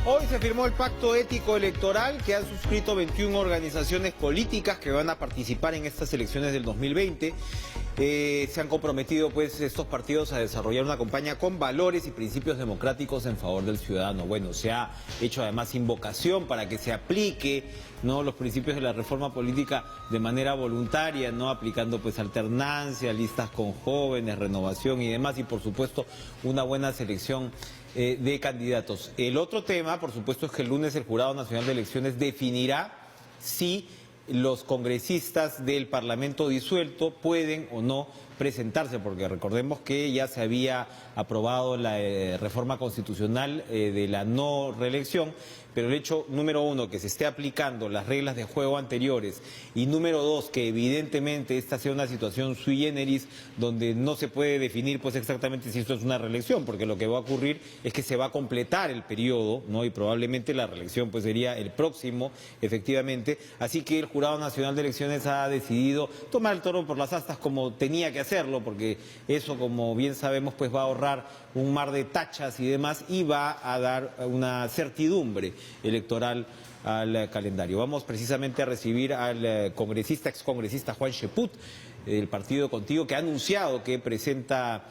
Hoy se firmó el pacto ético electoral que han suscrito 21 organizaciones políticas que van a participar en estas elecciones del 2020. Se han comprometido pues estos partidos a desarrollar una campaña con valores y principios democráticos en favor del ciudadano. Bueno, se ha hecho además invocación para que se aplique, ¿no?, los principios de la reforma política de manera voluntaria, ¿no?, aplicando pues alternancia, listas con jóvenes, renovación y demás, y por supuesto una buena selección de candidatos. El otro tema, por supuesto, es que el lunes el Jurado Nacional de Elecciones definirá si los congresistas del Parlamento disuelto pueden o no presentarse, porque recordemos que ya se había aprobado la reforma constitucional de la no reelección, pero el hecho número uno, que se esté aplicando las reglas de juego anteriores, y número dos, que evidentemente esta sea una situación sui generis, donde no se puede definir pues exactamente si esto es una reelección, porque lo que va a ocurrir es que se va a completar el periodo, ¿no?, y probablemente la reelección pues sería el próximo, efectivamente. Así que el Jurado Nacional de Elecciones ha decidido tomar el toro por las astas como tenía que hacerlo, porque eso, como bien sabemos, pues va a ahorrar un mar de tachas y demás, y va a dar una certidumbre electoral al calendario. Vamos precisamente a recibir al excongresista Juan Cheput, del Partido Contigo, que ha anunciado que presenta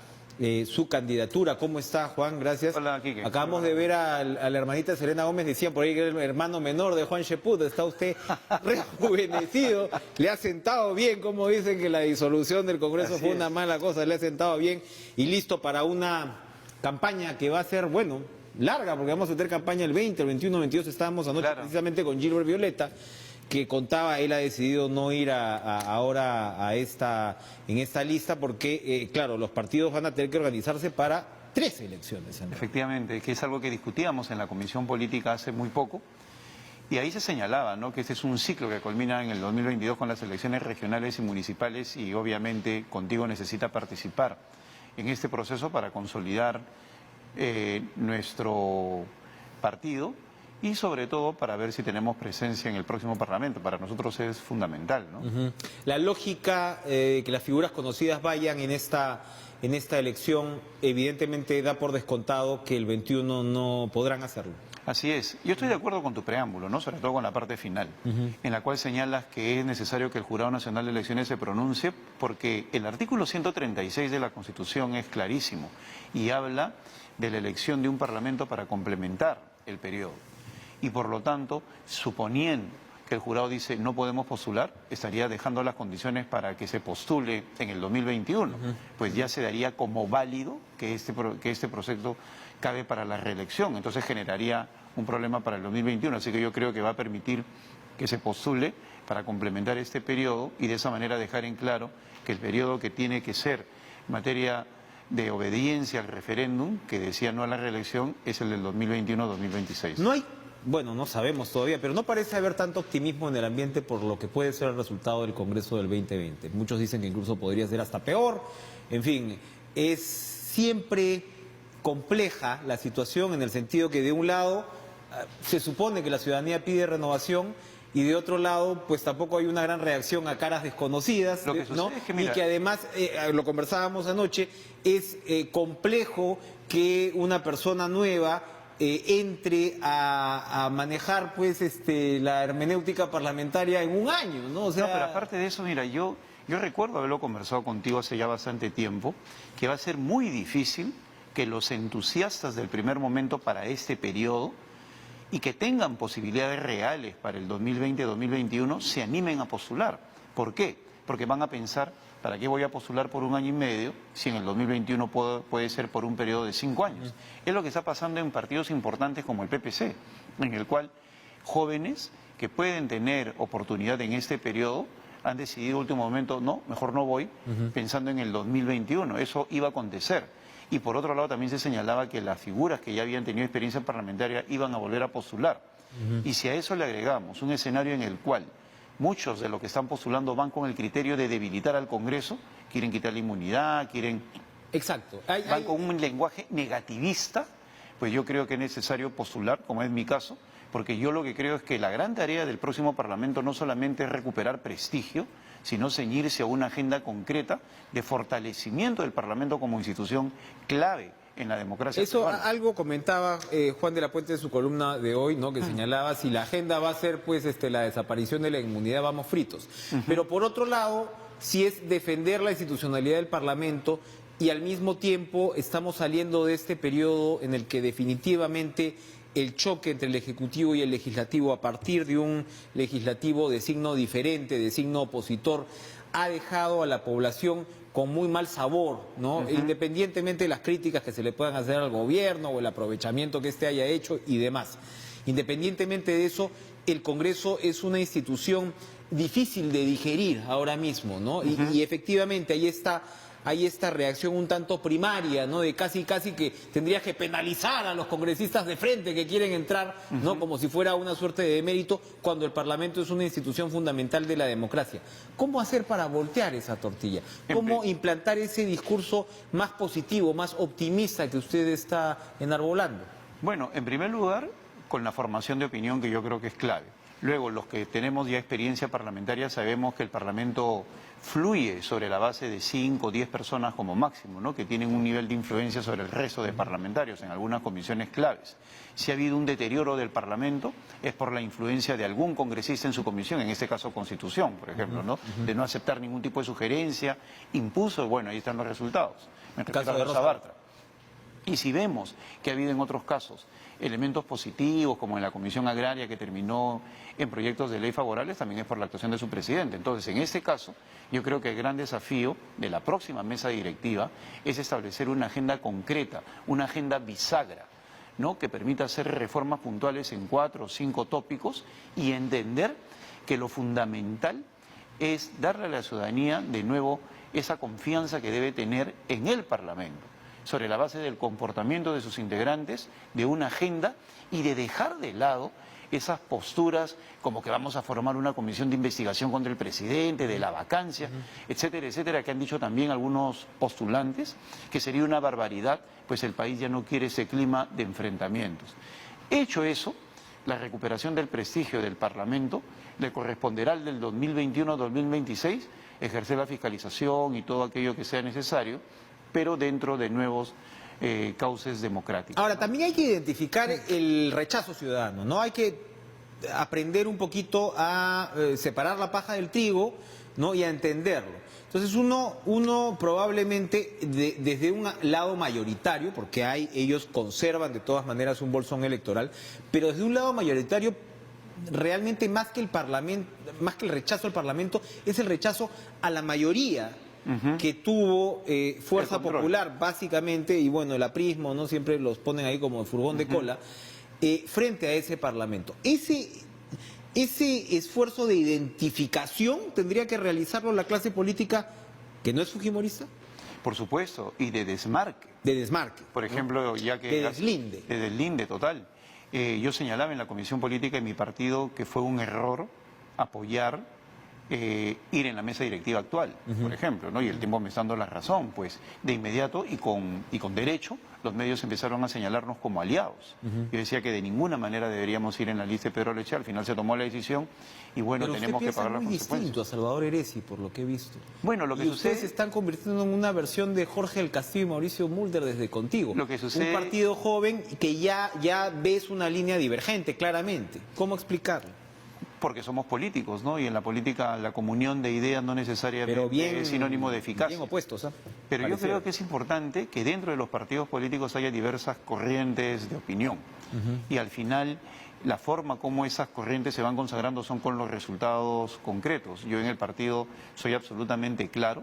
su candidatura. ¿Cómo está, Juan? Gracias. Hola, Quique. Acabamos de ver a la hermanita Selena Gómez, decían por ahí que era el hermano menor de Juan Cheput. Está usted rejuvenecido, le ha sentado bien, como dicen que la disolución del Congreso fue una mala cosa, le ha sentado bien y listo para una campaña que va a ser, bueno, larga, porque vamos a tener campaña el 20, el 21, el 22, estábamos anoche precisamente con Gilbert Violeta, que contaba, él ha decidido no ir ahora en esta lista porque, claro, los partidos van a tener que organizarse para 3 elecciones. Efectivamente, que es algo que discutíamos en la Comisión Política hace muy poco, y ahí se señalaba, ¿no?, que este es un ciclo que culmina en el 2022 con las elecciones regionales y municipales, y obviamente Contigo necesita participar en este proceso para consolidar nuestro partido y sobre todo para ver si tenemos presencia en el próximo Parlamento. Para nosotros es fundamental, ¿no? La lógica que las figuras conocidas vayan en esta elección evidentemente da por descontado que el 21 no podrán hacerlo. Así es. Yo estoy de acuerdo con tu preámbulo, ¿no?, sobre todo con la parte final, en la cual señalas que es necesario que el Jurado Nacional de Elecciones se pronuncie, porque el artículo 136 de la Constitución es clarísimo y habla de la elección de un Parlamento para complementar el periodo. Y por lo tanto, suponiendo que el jurado dice no podemos postular, estaría dejando las condiciones para que se postule en el 2021. Pues ya se daría como válido que este proceso cabe para la reelección. Entonces generaría un problema para el 2021. Así que yo creo que va a permitir que se postule para complementar este periodo y de esa manera dejar en claro que el periodo que tiene que ser en materia de obediencia al referéndum, que decía no a la reelección, es el del 2021-2026. No hay, bueno, no sabemos todavía, pero no parece haber tanto optimismo en el ambiente por lo que puede ser el resultado del Congreso del 2020. Muchos dicen que incluso podría ser hasta peor. En fin, es siempre compleja la situación en el sentido que de un lado se supone que la ciudadanía pide renovación, y de otro lado, pues tampoco hay una gran reacción a caras desconocidas, ¿no? Es que, mira, y que además, lo conversábamos anoche, es complejo que una persona nueva entre a manejar pues la hermenéutica parlamentaria en un año, ¿no? O sea... No, pero aparte de eso, mira, yo recuerdo haberlo conversado contigo hace ya bastante tiempo, que va a ser muy difícil que los entusiastas del primer momento para este periodo y que tengan posibilidades reales para el 2020-2021 se animen a postular. ¿Por qué? Porque van a pensar, ¿para qué voy a postular por un año y medio si en el 2021 puede ser por un periodo de 5 años? Es lo que está pasando en partidos importantes como el PPC, en el cual jóvenes que pueden tener oportunidad en este periodo han decidido en último momento, no, mejor no voy, pensando en el 2021. Eso iba a acontecer. Y por otro lado también se señalaba que las figuras que ya habían tenido experiencia parlamentaria iban a volver a postular. Y si a eso le agregamos un escenario en el cual muchos de los que están postulando van con el criterio de debilitar al Congreso, quieren quitar la inmunidad, quieren... Exacto. Van con un lenguaje negativista, pues yo creo que es necesario postular, como es mi caso, porque yo lo que creo es que la gran tarea del próximo Parlamento no solamente es recuperar prestigio, sino ceñirse a una agenda concreta de fortalecimiento del Parlamento como institución clave en la democracia Eso peruana. algo comentaba Juan de la Puente en su columna de hoy, ¿no? Que señalaba si la agenda va a ser pues la desaparición de la inmunidad, vamos fritos. Pero por otro lado, si es defender la institucionalidad del Parlamento y al mismo tiempo estamos saliendo de este periodo en el que definitivamente el choque entre el Ejecutivo y el Legislativo a partir de un legislativo de signo diferente, de signo opositor, ha dejado a la población con muy mal sabor, ¿no? Independientemente de las críticas que se le puedan hacer al gobierno o el aprovechamiento que éste haya hecho y demás. Independientemente de eso, el Congreso es una institución difícil de digerir ahora mismo, ¿no? Y efectivamente hay esta reacción un tanto primaria, ¿no? De casi que tendrías que penalizar a los congresistas de frente que quieren entrar, ¿no? Como si fuera una suerte de demérito, cuando el Parlamento es una institución fundamental de la democracia. ¿Cómo hacer para voltear esa tortilla? ¿Cómo implantar ese discurso más positivo, más optimista que usted está enarbolando? Bueno, en primer lugar, con la formación de opinión, que yo creo que es clave. Luego, los que tenemos ya experiencia parlamentaria sabemos que el Parlamento fluye sobre la base de 5 o 10 personas como máximo, ¿no? Que tienen un nivel de influencia sobre el resto de parlamentarios en algunas comisiones claves. Si ha habido un deterioro del Parlamento es por la influencia de algún congresista en su comisión, en este caso Constitución, por ejemplo, ¿no? De no aceptar ningún tipo de sugerencia, impuso, bueno, ahí están los resultados. Me refiero a Rosa Bartra. Y si vemos que ha habido en otros casos elementos positivos, como en la Comisión Agraria que terminó en proyectos de ley favorables, también es por la actuación de su presidente. Entonces, en este caso, yo creo que el gran desafío de la próxima mesa directiva es establecer una agenda concreta, una agenda bisagra, ¿no? Que permita hacer reformas puntuales en 4 o 5 tópicos y entender que lo fundamental es darle a la ciudadanía de nuevo esa confianza que debe tener en el Parlamento, sobre la base del comportamiento de sus integrantes, de una agenda y de dejar de lado esas posturas como que vamos a formar una comisión de investigación contra el presidente, de la vacancia, etcétera, etcétera, que han dicho también algunos postulantes, que sería una barbaridad, pues el país ya no quiere ese clima de enfrentamientos. Hecho eso, la recuperación del prestigio del Parlamento le corresponderá al del 2021-2026 ejercer la fiscalización y todo aquello que sea necesario, pero dentro de nuevos cauces democráticos. Ahora, también hay que identificar el rechazo ciudadano, ¿no? Hay que aprender un poquito a separar la paja del trigo, ¿no? Y a entenderlo. Entonces uno probablemente desde un lado mayoritario, porque ellos conservan de todas maneras un bolsón electoral, pero desde un lado mayoritario realmente más que el Parlamento, más que el rechazo al Parlamento, es el rechazo a la mayoría que tuvo fuerza popular, básicamente, y bueno, el aprismo, ¿no? Siempre los ponen ahí como furgón de cola, frente a ese Parlamento. Ese esfuerzo de identificación tendría que realizarlo la clase política que no es fujimorista. Por supuesto, y de desmarque. De desmarque. Por ejemplo, ¿no? ya que... De deslinde. De deslinde, total. Yo señalaba en la Comisión Política de mi partido que fue un error apoyar ir en la mesa directiva actual, por ejemplo, ¿no? Y el tiempo me está dando la razón, pues de inmediato y con derecho los medios empezaron a señalarnos como aliados. Yo decía que de ninguna manera deberíamos ir en la lista de Pedro Leche, al final se tomó la decisión y bueno, pero tenemos que pagar las muy consecuencias. distinto a Salvador Heresi, por lo que he visto. Bueno, lo que y sucede... ustedes se están convirtiendo en una versión de Jorge del Castillo y Mauricio Mulder desde Contigo. Lo que sucede... Un partido joven que ya ves una línea divergente, claramente. ¿Cómo explicarlo? Porque somos políticos, ¿no? Y en la política la comunión de ideas no necesariamente es sinónimo de eficacia. Bien opuestos, ¿eh? Pero yo creo que es importante que dentro de los partidos políticos haya diversas corrientes de opinión. Y al final, la forma como esas corrientes se van consagrando son con los resultados concretos. Yo en el partido soy absolutamente claro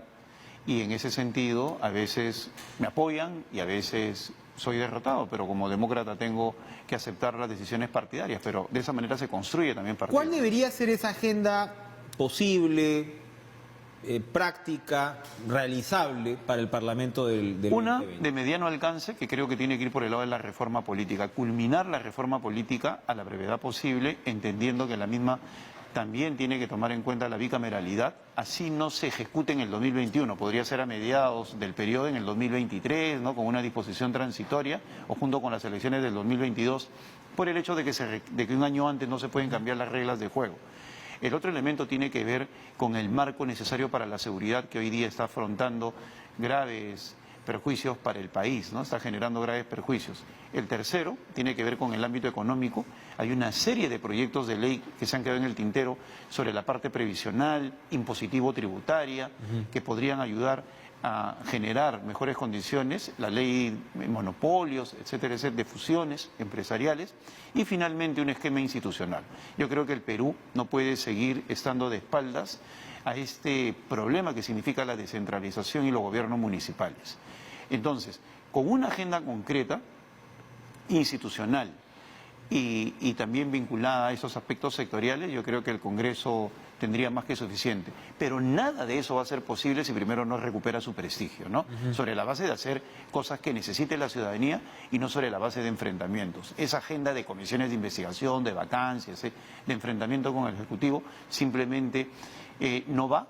y en ese sentido a veces me apoyan y a veces soy derrotado, pero como demócrata tengo que aceptar las decisiones partidarias, pero de esa manera se construye también partido. ¿Cuál debería ser esa agenda posible, práctica, realizable para el Parlamento del Una 2020? de mediano alcance, que creo que tiene que ir por el lado de la reforma política, culminar la reforma política a la brevedad posible, entendiendo que la misma también tiene que tomar en cuenta la bicameralidad, así no se ejecute en el 2021, podría ser a mediados del periodo en el 2023, ¿no? Con una disposición transitoria o junto con las elecciones del 2022, por el hecho de que un año antes no se pueden cambiar las reglas de juego. El otro elemento tiene que ver con el marco necesario para la seguridad que hoy día está afrontando graves perjuicios para el país, ¿no? Está generando graves perjuicios. El tercero tiene que ver con el ámbito económico. Hay una serie de proyectos de ley que se han quedado en el tintero sobre la parte previsional, impositivo-tributaria, que podrían ayudar a generar mejores condiciones, la ley de monopolios, etcétera, etcétera, de fusiones empresariales, y finalmente un esquema institucional. Yo creo que el Perú no puede seguir estando de espaldas a este problema que significa la descentralización y los gobiernos municipales. Entonces, con una agenda concreta, institucional y también vinculada a esos aspectos sectoriales, yo creo que el Congreso tendría más que suficiente. Pero nada de eso va a ser posible si primero no recupera su prestigio, ¿no? Sobre la base de hacer cosas que necesite la ciudadanía y no sobre la base de enfrentamientos. Esa agenda de comisiones de investigación, de vacancias, de enfrentamiento con el Ejecutivo, simplemente no va,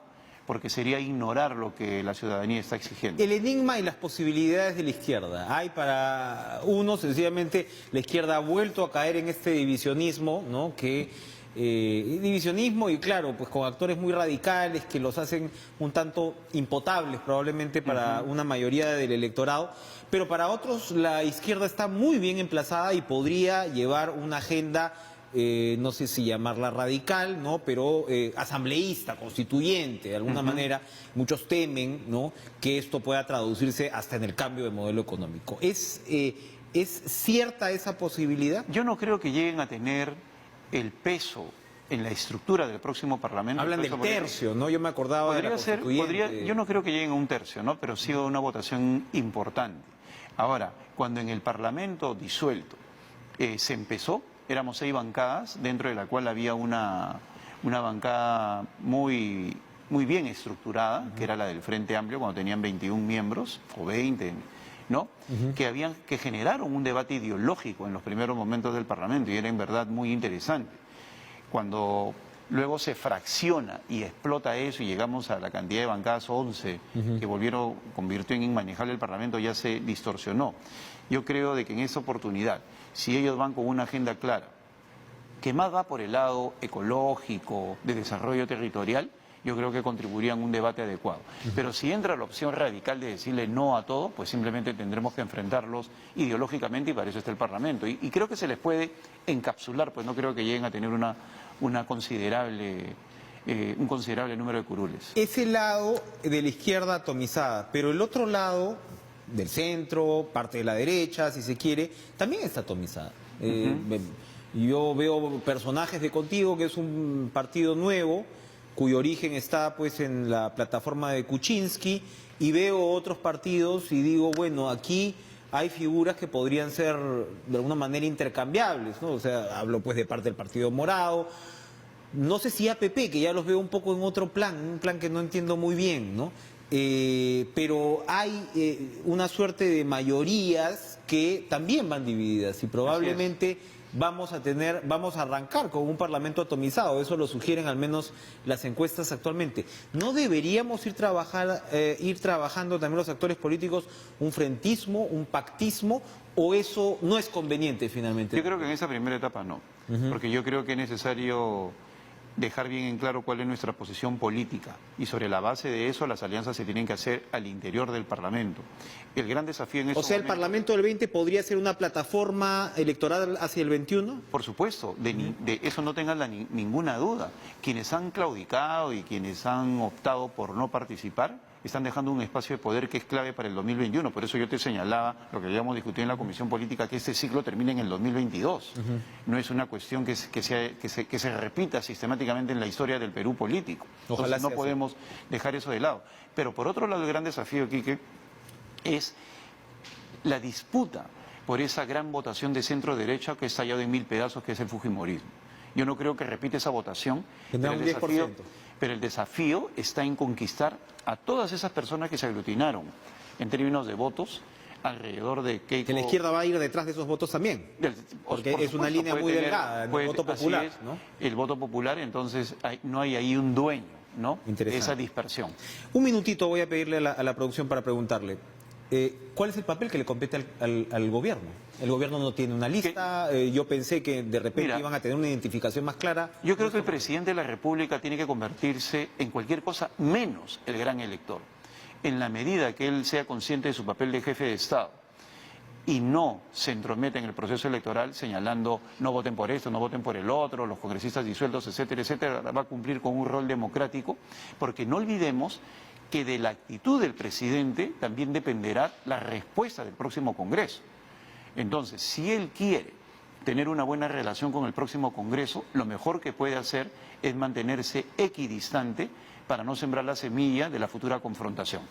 porque sería ignorar lo que la ciudadanía está exigiendo. El enigma y las posibilidades de la izquierda. Hay para uno, sencillamente, la izquierda ha vuelto a caer en este divisionismo, ¿no? Divisionismo y claro, pues con actores muy radicales que los hacen un tanto impotables probablemente para una mayoría del electorado, pero para otros la izquierda está muy bien emplazada y podría llevar una agenda no sé si llamarla radical, ¿no? Pero asambleísta, constituyente, de alguna manera. Muchos temen, ¿no?, que esto pueda traducirse hasta en el cambio de modelo económico. ¿Es cierta esa posibilidad? Yo no creo que lleguen a tener el peso en la estructura del próximo Parlamento. Hablan del tercio, ¿no? Yo me acordaba de la constituyente. Yo no creo que lleguen a un tercio, ¿no? Pero sí a una votación importante. Ahora, cuando en el Parlamento disuelto se empezó, éramos 6 bancadas, dentro de la cual había una bancada muy bien estructurada, que era la del Frente Amplio, cuando tenían 21 miembros, o 20, ¿no? Que generaron un debate ideológico en los primeros momentos del Parlamento, y era en verdad muy interesante. Cuando luego se fracciona y explota eso y llegamos a la cantidad de bancadas 11, que convirtió en inmanejable el Parlamento, ya se distorsionó. Yo creo de que en esa oportunidad, si ellos van con una agenda clara, que más va por el lado ecológico, de desarrollo territorial, yo creo que contribuirían a un debate adecuado. Pero si entra la opción radical de decirle no a todo, pues simplemente tendremos que enfrentarlos ideológicamente, y para eso está el Parlamento. Y creo que se les puede encapsular, pues no creo que lleguen a tener un considerable número de curules. Ese lado de la izquierda atomizada, pero el otro lado del centro, parte de la derecha, si se quiere, también está atomizada. Yo veo personajes de Contigo, que es un partido nuevo, cuyo origen está pues en la plataforma de Kuczynski, y veo otros partidos y digo, bueno, aquí hay figuras que podrían ser de alguna manera intercambiables, ¿no? O sea, hablo pues de parte del Partido Morado, no sé si APP, que ya los veo un poco en otro plan, un plan que no entiendo muy bien, ¿no? Pero hay una suerte de mayorías que también van divididas y probablemente vamos a arrancar con un parlamento atomizado. Eso lo sugieren al menos las encuestas actualmente. ¿No deberíamos ir trabajando también los actores políticos un frentismo, un pactismo, o eso no es conveniente finalmente? Yo creo que en esa primera etapa no, porque yo creo que es necesario dejar bien en claro cuál es nuestra posición política, y sobre la base de eso las alianzas se tienen que hacer al interior del Parlamento. El gran desafío en eso. O sea, ¿el Parlamento del 20 podría ser una plataforma electoral hacia el 21? Por supuesto, de eso no tengan ninguna duda. Quienes han claudicado y quienes han optado por no participar están dejando un espacio de poder que es clave para el 2021. Por eso yo te señalaba lo que habíamos discutido en la Comisión Política, que este ciclo termine en el 2022. No es una cuestión que se repita sistemáticamente en la historia del Perú político. Ojalá Entonces, no podemos dejar eso de lado. Pero por otro lado, el gran desafío, Quique, es la disputa por esa gran votación de centro-derecha que ha estallado en 1000 pedazos, que es el fujimorismo. Yo no creo que repite esa votación, tendrá un 10%. Pero el desafío está en conquistar a todas esas personas que se aglutinaron en términos de votos alrededor de Keiko. Que la izquierda va a ir detrás de esos votos también, porque es una línea muy delgada, el voto popular, ¿no? El voto popular, entonces no hay ahí un dueño, ¿no?, de esa dispersión. Un minutito voy a pedirle a la producción para preguntarle. ¿Cuál es el papel que le compete al gobierno? El gobierno no tiene una lista, yo pensé que de repente iban a tener una identificación más clara. Yo creo que el presidente de la República tiene que convertirse en cualquier cosa menos el gran elector. en la medida que él sea consciente de su papel de jefe de Estado y no se entromete en el proceso electoral señalando no voten por esto, no voten por el otro, los congresistas disueltos, etcétera, etcétera, va a cumplir con un rol democrático, porque no olvidemos que de la actitud del presidente también dependerá la respuesta del próximo Congreso. Entonces, si él quiere tener una buena relación con el próximo Congreso, lo mejor que puede hacer es mantenerse equidistante para no sembrar la semilla de la futura confrontación.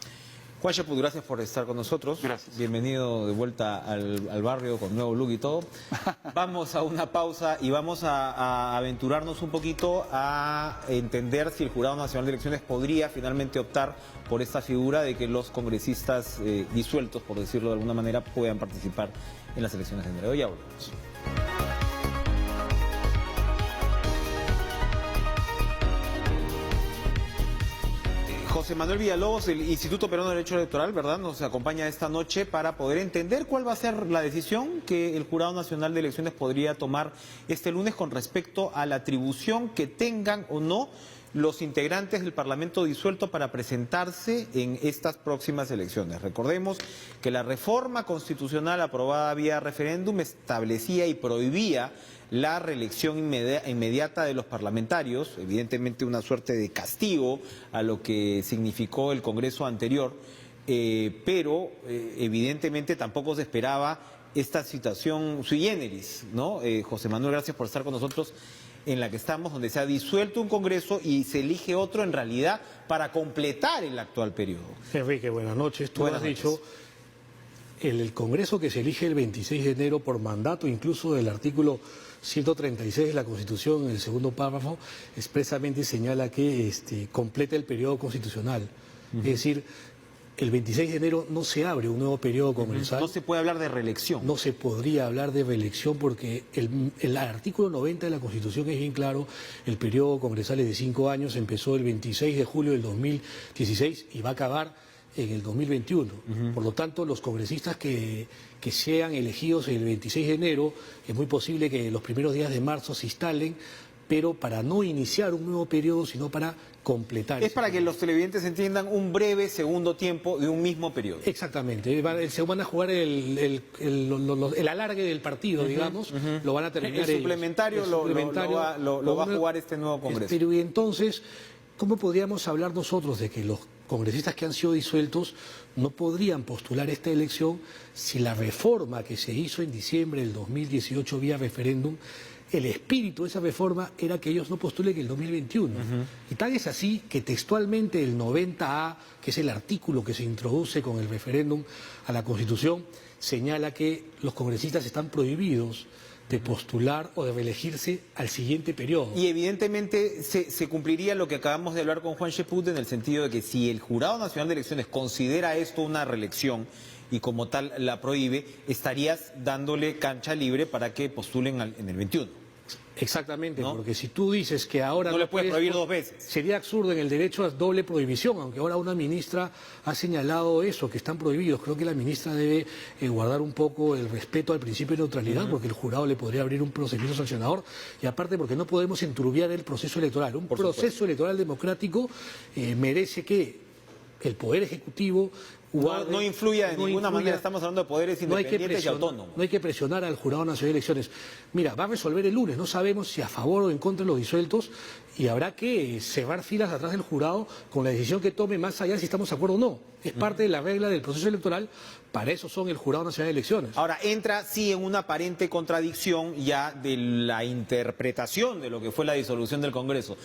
Juan Chaput, gracias por estar con nosotros. Gracias. Bienvenido de vuelta al barrio con nuevo look y todo. Vamos a una pausa y vamos a aventurarnos un poquito a entender si el Jurado Nacional de Elecciones podría finalmente optar por esta figura de que los congresistas disueltos, por decirlo de alguna manera, puedan participar en las elecciones de enero. Ya volvemos. José Manuel Villalobos, el Instituto Peruano de Derecho Electoral, ¿verdad?, nos acompaña esta noche para poder entender cuál va a ser la decisión que el Jurado Nacional de Elecciones podría tomar este lunes con respecto a la atribución que tengan o no los integrantes del Parlamento disuelto para presentarse en estas próximas elecciones. Recordemos que la reforma constitucional aprobada vía referéndum establecía y prohibía la reelección inmediata de los parlamentarios, evidentemente una suerte de castigo a lo que significó el Congreso anterior, pero evidentemente tampoco se esperaba esta situación sui generis, ¿no? José Manuel, gracias por estar con nosotros, en la que estamos, donde se ha disuelto un Congreso y se elige otro en realidad para completar el actual periodo. Enrique, buenas noches. Tú Buenas has dicho, el Congreso que se elige el 26 de enero por mandato, incluso del artículo 136 de la Constitución, en el segundo párrafo, expresamente señala que completa el periodo constitucional. Es decir, el 26 de enero no se abre un nuevo periodo congresal. No se puede hablar de reelección. No se podría hablar de reelección porque el artículo 90 de la Constitución es bien claro, el periodo congresal es de 5 años, empezó el 26 de julio del 2016 y va a acabar en el 2021. Por lo tanto, los congresistas que sean elegidos el 26 de enero, es muy posible que los primeros días de marzo se instalen, pero para no iniciar un nuevo periodo, sino para completar. Es para que los televidentes entiendan un breve segundo tiempo de un mismo periodo. Exactamente, se van a jugar el alargue del partido, digamos, lo van a terminar el suplementario, ellos. Lo va a jugar este nuevo Congreso. Pero y entonces, ¿cómo podríamos hablar nosotros de que los congresistas que han sido disueltos no podrían postular esta elección si la reforma que se hizo en diciembre del 2018 vía referéndum, el espíritu de esa reforma era que ellos no postulen en el 2021? Y tal es así que textualmente el 90A, que es el artículo que se introduce con el referéndum a la Constitución, señala que los congresistas están prohibidos de postular o de reelegirse al siguiente periodo. Y evidentemente se cumpliría lo que acabamos de hablar con Juan Chaput, en el sentido de que si el Jurado Nacional de Elecciones considera esto una reelección y como tal la prohíbe, estarías dándole cancha libre para que postulen en el 21. Exactamente, ¿no? Porque si tú dices que ahora no le puedes prohibir dos veces. Sería absurdo en el derecho a doble prohibición, aunque ahora una ministra ha señalado eso, que están prohibidos. Creo que la ministra debe guardar un poco el respeto al principio de neutralidad, porque el jurado le podría abrir un procedimiento sancionador, y aparte porque no podemos enturbiar el proceso electoral. Un proceso electoral democrático merece que el Poder Ejecutivo no influya de ninguna manera. Estamos hablando de poderes independientes y autónomos. No hay que presionar al Jurado Nacional de Elecciones. Mira, va a resolver el lunes, no sabemos si a favor o en contra de los disueltos, y habrá que cerrar filas atrás del jurado con la decisión que tome, más allá de si estamos de acuerdo o no. Es parte de la regla del proceso electoral, para eso son el Jurado Nacional de Elecciones. Ahora, entra sí en una aparente contradicción ya de la interpretación de lo que fue la disolución del Congreso.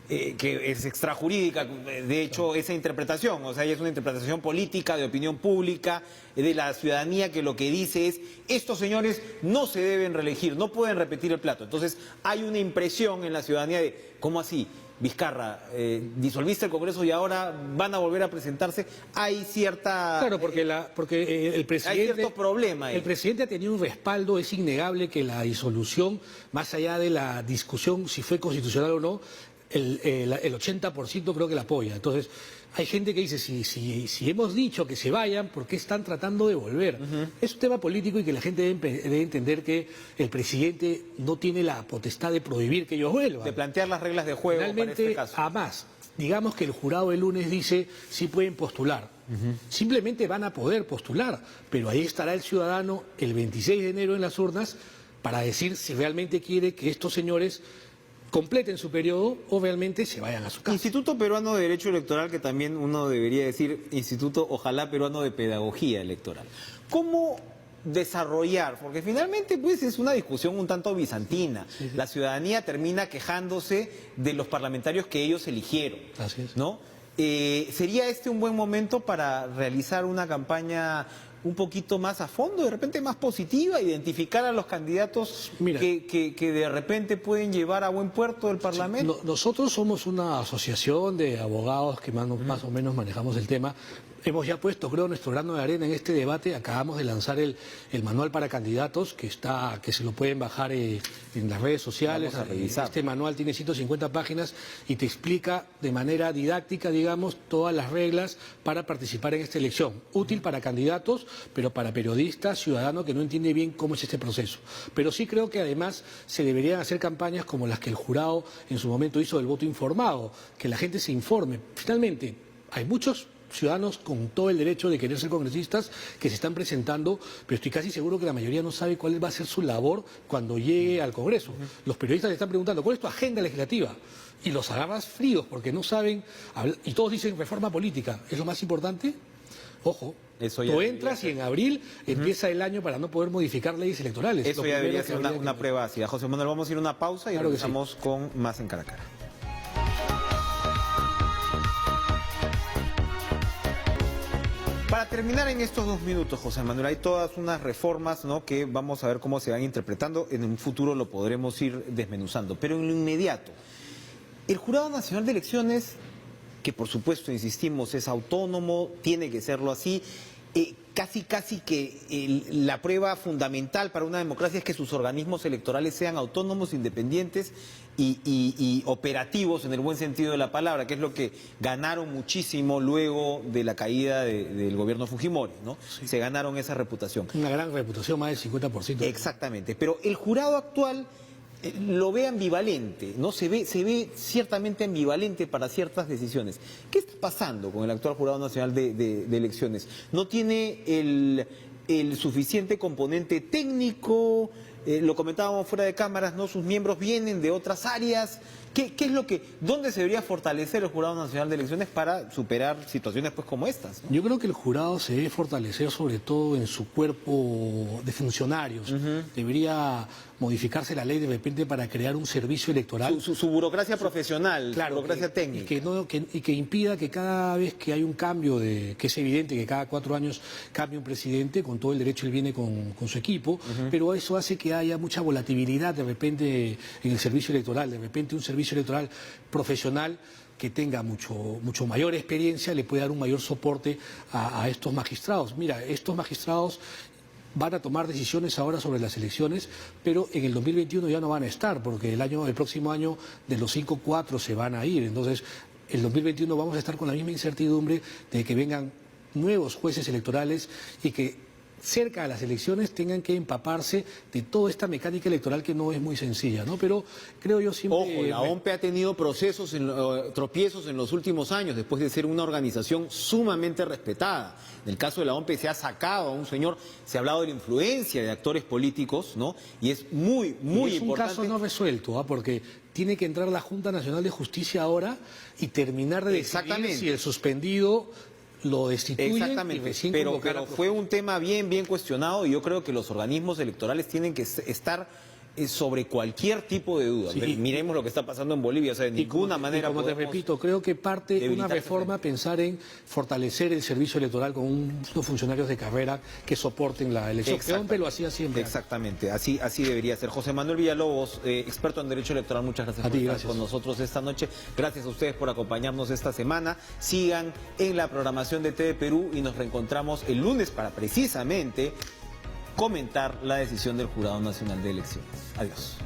Que es extrajurídica, de hecho, esa interpretación, o sea, es una interpretación política, de opinión pública, de la ciudadanía, que lo que dice es, estos señores no se deben reelegir, no pueden repetir el plato. Entonces, hay una impresión en la ciudadanía de, ¿cómo así? Vizcarra, disolviste el Congreso y ahora van a volver a presentarse. Hay cierta... Claro, porque el presidente... Hay cierto problema ahí. El presidente ha tenido un respaldo, es innegable que la disolución, más allá de la discusión si fue constitucional o no, el 80% creo que la apoya. Entonces, hay gente que dice, si hemos dicho que se vayan, ¿por qué están tratando de volver? Es un tema político y que la gente debe entender que el presidente no tiene la potestad de prohibir que ellos vuelvan. De plantear las reglas de juego. Finalmente, para este caso. además, digamos que el jurado el lunes dice sí pueden postular. Simplemente van a poder postular, pero ahí estará el ciudadano el 26 de enero en las urnas para decir si realmente quiere que estos señores completen su periodo o realmente se vayan a su casa. Instituto Peruano de Derecho Electoral, que también uno debería decir Instituto, ojalá, Peruano de Pedagogía Electoral. ¿Cómo desarrollar? Porque finalmente pues es una discusión un tanto bizantina. Sí. La ciudadanía termina quejándose de los parlamentarios que ellos eligieron. Así es. ¿No? ¿Sería este un buen momento para realizar una campaña un poquito más a fondo, de repente más positiva, identificar a los candidatos que de repente pueden llevar a buen puerto el Parlamento? Sí, nosotros somos una asociación de abogados que más o menos manejamos el tema. Hemos ya puesto, creo, nuestro grano de arena en este debate. Acabamos de lanzar el manual para candidatos, que se lo pueden bajar en las redes sociales. Este manual tiene 150 páginas y te explica de manera didáctica, digamos, todas las reglas para participar en esta elección. Útil para candidatos, pero para periodistas, ciudadanos que no entiende bien cómo es este proceso. Pero sí creo que además se deberían hacer campañas como las que el jurado en su momento hizo del voto informado, que la gente se informe. Finalmente, hay muchos ciudadanos con todo el derecho de querer ser congresistas que se están presentando, pero estoy casi seguro que la mayoría no sabe cuál va a ser su labor cuando llegue al Congreso. Los periodistas le están preguntando, ¿cuál es tu agenda legislativa? Y los agarras fríos porque no saben, y todos dicen reforma política. ¿Es lo más importante? Ojo, tú entras y en abril empieza el año para no poder modificar leyes electorales. Eso ya debería ser una prueba ácida. José Manuel, vamos a ir a una pausa y regresamos con más en Cara a Cara. Para terminar en estos 2 minutos, José Manuel, hay todas unas reformas, ¿no?, que vamos a ver cómo se van interpretando. En un futuro lo podremos ir desmenuzando. Pero en lo inmediato, el Jurado Nacional de Elecciones, que por supuesto, insistimos, es autónomo, tiene que serlo así, casi que la prueba fundamental para una democracia es que sus organismos electorales sean autónomos, independientes y operativos en el buen sentido de la palabra, que es lo que ganaron muchísimo luego de la caída del gobierno Fujimori, ¿no? Sí. Se ganaron esa reputación. Una gran reputación, más del 50%. Exactamente, pero el jurado actual lo ve ambivalente, ¿no? Se ve ciertamente ambivalente para ciertas decisiones. ¿Qué está pasando con el actual Jurado Nacional de Elecciones? ¿No tiene el suficiente componente técnico? Lo comentábamos fuera de cámaras, ¿no? Sus miembros vienen de otras áreas. ¿Qué es dónde se debería fortalecer el Jurado Nacional de Elecciones para superar situaciones pues como estas, ¿no? Yo creo que el jurado se debe fortalecer sobre todo en su cuerpo de funcionarios. Debería modificarse la ley de repente para crear un servicio electoral. Su burocracia profesional, claro, su burocracia técnica. Y que impida que cada vez que hay un cambio, que es evidente que cada 4 años cambia un presidente, con todo el derecho él viene con su equipo, pero eso hace que haya mucha volatilidad de repente en el servicio electoral, de repente un servicio electoral profesional que tenga mucho mayor experiencia le puede dar un mayor soporte a estos magistrados. Mira, estos magistrados van a tomar decisiones ahora sobre las elecciones, pero en el 2021 ya no van a estar, porque el próximo año de los 5, 4 se van a ir. Entonces, el 2021 vamos a estar con la misma incertidumbre de que vengan nuevos jueces electorales y que cerca de las elecciones tengan que empaparse de toda esta mecánica electoral que no es muy sencilla, ¿no? Pero creo yo siempre... Ojo, la OMPE ha tenido tropiezos en los últimos años, después de ser una organización sumamente respetada. En el caso de la OMPE se ha sacado a un señor, se ha hablado de la influencia de actores políticos, ¿no? Y es muy importante. Es un caso no resuelto, porque tiene que entrar la Junta Nacional de Justicia ahora y terminar de decidir si el suspendido lo destituyen. Exactamente, pero fue un tema bien cuestionado y yo creo que los organismos electorales tienen que estar sobre cualquier tipo de duda. Sí. Miremos lo que está pasando en Bolivia, o sea, de ninguna manera. Como te repito, creo que parte de una reforma pensar en fortalecer el servicio electoral con unos funcionarios de carrera que soporten la elección. Que lo hacía siempre. Exactamente, así debería ser. José Manuel Villalobos, experto en Derecho Electoral, muchas gracias por estar con nosotros esta noche. Gracias a ustedes por acompañarnos esta semana. Sigan en la programación de TV Perú y nos reencontramos el lunes para precisamente comentar la decisión del Jurado Nacional de Elecciones. Adiós.